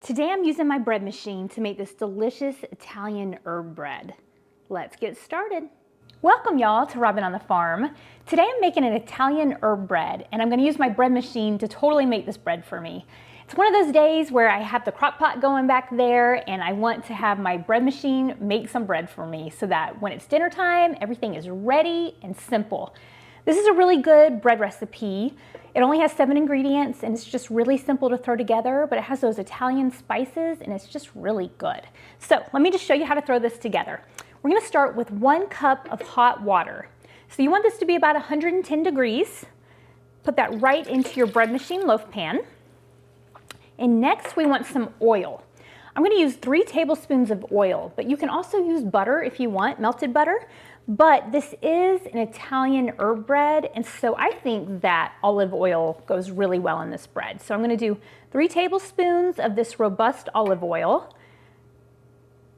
Today I'm using my bread machine to make this delicious Italian herb bread. Let's get started. Welcome y'all to Robin on the Farm. Today I'm making an Italian herb bread and I'm going to use my bread machine to totally make this bread for me. It's one of those days where I have the crock pot going back there and I want to have my bread machine make some bread for me so that when it's dinner time, everything is ready and simple. This is a really good bread recipe. It only has 7 ingredients and it's just really simple to throw together, but it has those Italian spices and it's just really good. So let me just show you how to throw this together. We're gonna start with 1 cup of hot water. So you want this to be about 110 degrees. Put that right into your bread machine loaf pan. And next we want some oil. I'm gonna use 3 tablespoons of oil, but you can also use butter if you want, melted butter. But this is an Italian herb bread, and so I think that olive oil goes really well in this bread. So I'm going to do 3 tablespoons of this robust olive oil.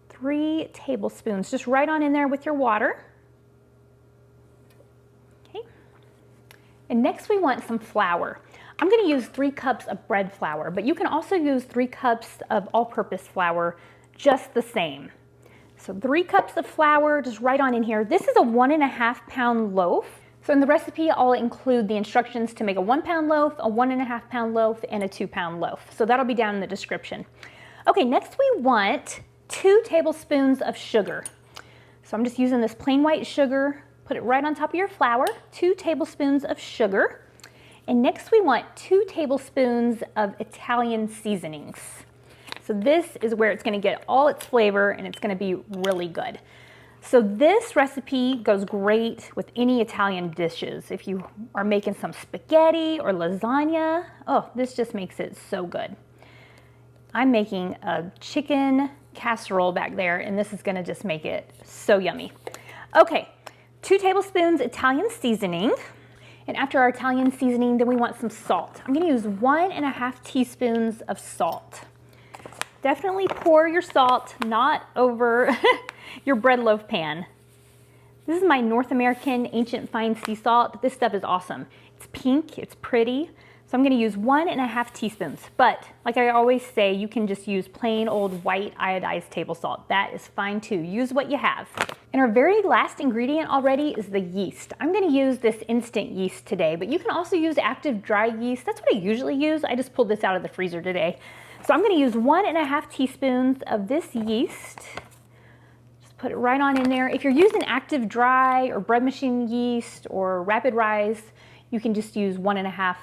3 tablespoons, just right on in there with your water. Okay. And next we want some flour. I'm going to use 3 cups of bread flour, but you can also use 3 cups of all-purpose flour, just the same. So 3 cups of flour, just right on in here. This is a 1.5 pound loaf. So in the recipe, I'll include the instructions to make a 1 pound loaf, a 1.5 pound loaf, and a 2 pound loaf. So that'll be down in the description. Okay, next we want 2 tablespoons of sugar. So I'm just using this plain white sugar, put it right on top of your flour, 2 tablespoons of sugar. And next we want 2 tablespoons of Italian seasonings. So this is where it's going to get all its flavor and it's going to be really good. So this recipe goes great with any Italian dishes. If you are making some spaghetti or lasagna, oh, this just makes it so good. I'm making a chicken casserole back there and this is going to just make it so yummy. Okay, 2 tablespoons Italian seasoning. And after our Italian seasoning, then we want some salt. I'm going to use 1.5 teaspoons of salt. Definitely pour your salt not over your bread loaf pan. This is my North American Ancient Fine Sea Salt. This stuff is awesome. It's pink, it's pretty. So I'm gonna use 1.5 teaspoons. But like I always say, you can just use plain old white iodized table salt. That is fine too. Use what you have. And our very last ingredient already is the yeast. I'm gonna use this instant yeast today, but you can also use active dry yeast. That's what I usually use. I just pulled this out of the freezer today. So I'm going to use 1.5 teaspoons of this yeast. Just put it right on in there. If you're using active dry or bread machine yeast or rapid rise, you can just use 1.5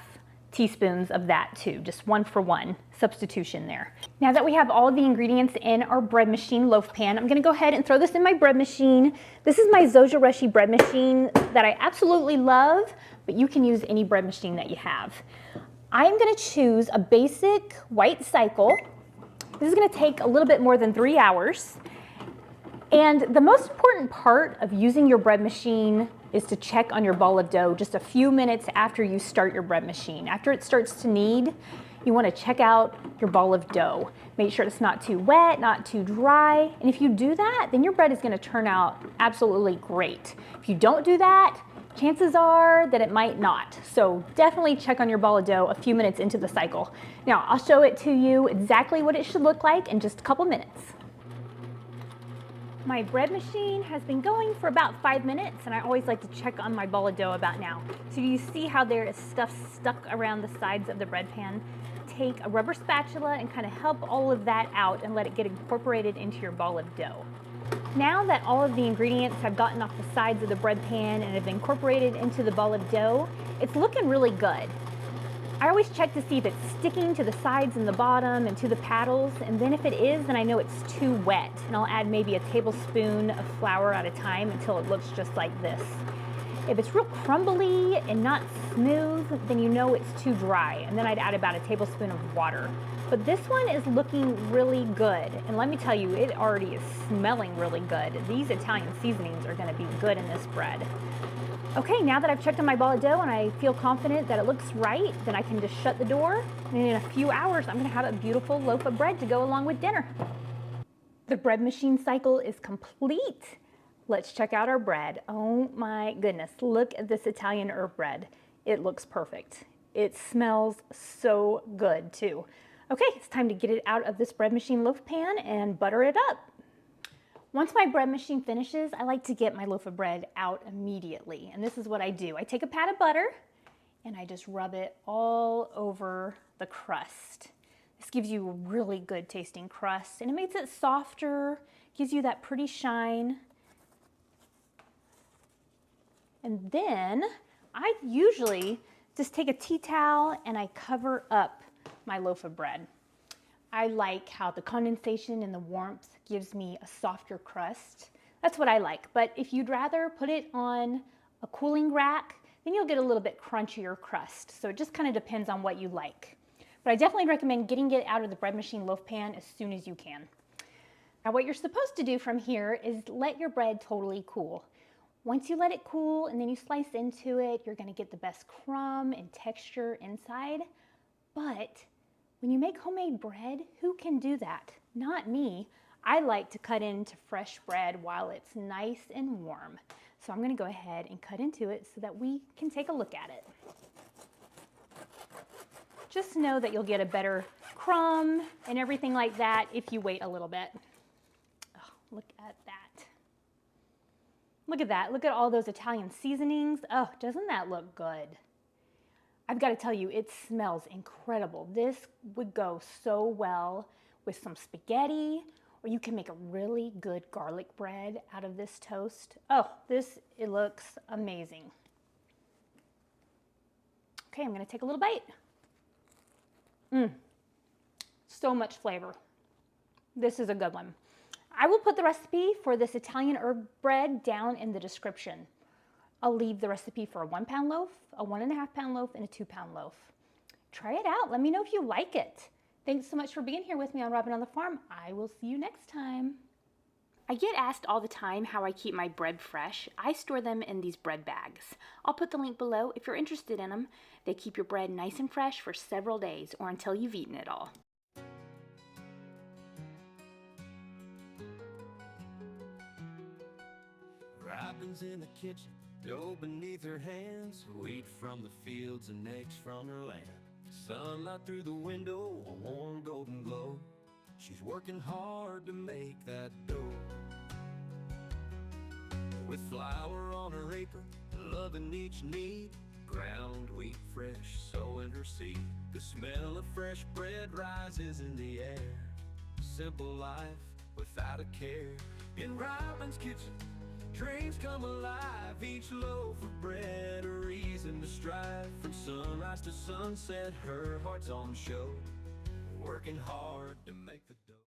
teaspoons of that too. Just 1 for 1 substitution there. Now that we have all of the ingredients in our bread machine loaf pan, I'm going to go ahead and throw this in my bread machine. This is my Zojireshi bread machine that I absolutely love, but you can use any bread machine that you have. I'm going to choose a basic white cycle. This is going to take a little bit more than 3 hours. And the most important part of using your bread machine is to check on your ball of dough just a few minutes after you start your bread machine. After it starts to knead, you want to check out your ball of dough. Make sure it's not too wet, not too dry. And if you do that, then your bread is going to turn out absolutely great. If you don't do that, chances are that it might not. So definitely check on your ball of dough a few minutes into the cycle. Now I'll show it to you exactly what it should look like in just a couple minutes. My bread machine has been going for about 5 minutes and I always like to check on my ball of dough about now. So you see how there is stuff stuck around the sides of the bread pan? Take a rubber spatula and kind of help all of that out and let it get incorporated into your ball of dough. Now that all of the ingredients have gotten off the sides of the bread pan and have been incorporated into the ball of dough, it's looking really good. I always check to see if it's sticking to the sides and the bottom and to the paddles, and then if it is, then I know it's too wet, and I'll add maybe a tablespoon of flour at a time until it looks just like this. If it's real crumbly and not smooth, then you know it's too dry, and then I'd add about a tablespoon of water. But this one is looking really good, and let me tell you, it already is smelling really good. These Italian seasonings are going to be good in this bread. Okay, now that I've checked on my ball of dough and I feel confident that it looks right, then I can just shut the door, and in a few hours I'm going to have a beautiful loaf of bread to go along with dinner. The bread machine cycle is complete. Let's check out our bread. Oh my goodness, look at this Italian herb bread. It looks perfect. It smells so good too. Okay, it's time to get it out of this bread machine loaf pan and butter it up. Once my bread machine finishes, I like to get my loaf of bread out immediately. And this is what I do. I take a pat of butter and I just rub it all over the crust. This gives you a really good tasting crust and it makes it softer, gives you that pretty shine. And then I usually just take a tea towel and I cover up my loaf of bread. I like how the condensation and the warmth gives me a softer crust. That's what I like. But if you'd rather put it on a cooling rack, then you'll get a little bit crunchier crust. So it just kind of depends on what you like. But I definitely recommend getting it out of the bread machine loaf pan as soon as you can. Now what you're supposed to do from here is let your bread totally cool. Once you let it cool and then you slice into it, you're gonna get the best crumb and texture inside. But when you make homemade bread, who can do that? Not me. I like to cut into fresh bread while it's nice and warm. So I'm gonna go ahead and cut into it so that we can take a look at it. Just know that you'll get a better crumb and everything like that if you wait a little bit. Oh, look at that. Look at that. Look at all those Italian seasonings. Oh, doesn't that look good? I've got to tell you, it smells incredible. This would go so well with some spaghetti, or you can make a really good garlic bread out of this toast. Oh, it looks amazing. Okay, I'm going to take a little bite. So much flavor. This is a good one. I will put the recipe for this Italian herb bread down in the description. I'll leave the recipe for a 1 pound loaf, a 1.5 pound loaf, and a 2 pound loaf. Try it out. Let me know if you like it. Thanks so much for being here with me on Robin on the Farm. I will see you next time. I get asked all the time how I keep my bread fresh. I store them in these bread bags. I'll put the link below if you're interested in them. They keep your bread nice and fresh for several days or until you've eaten it all. Robin's in the kitchen, dough beneath her hands, wheat from the fields and eggs from her land. Sunlight through the window, a warm golden glow. She's working hard to make that dough. With flour on her apron, loving each knead, ground wheat fresh, sowing her seed. The smell of fresh bread rises in the air. Simple life without a care. In Robin's kitchen, dreams come alive, each loaf of bread a reason to strive. From sunrise to sunset, her heart's on show, working hard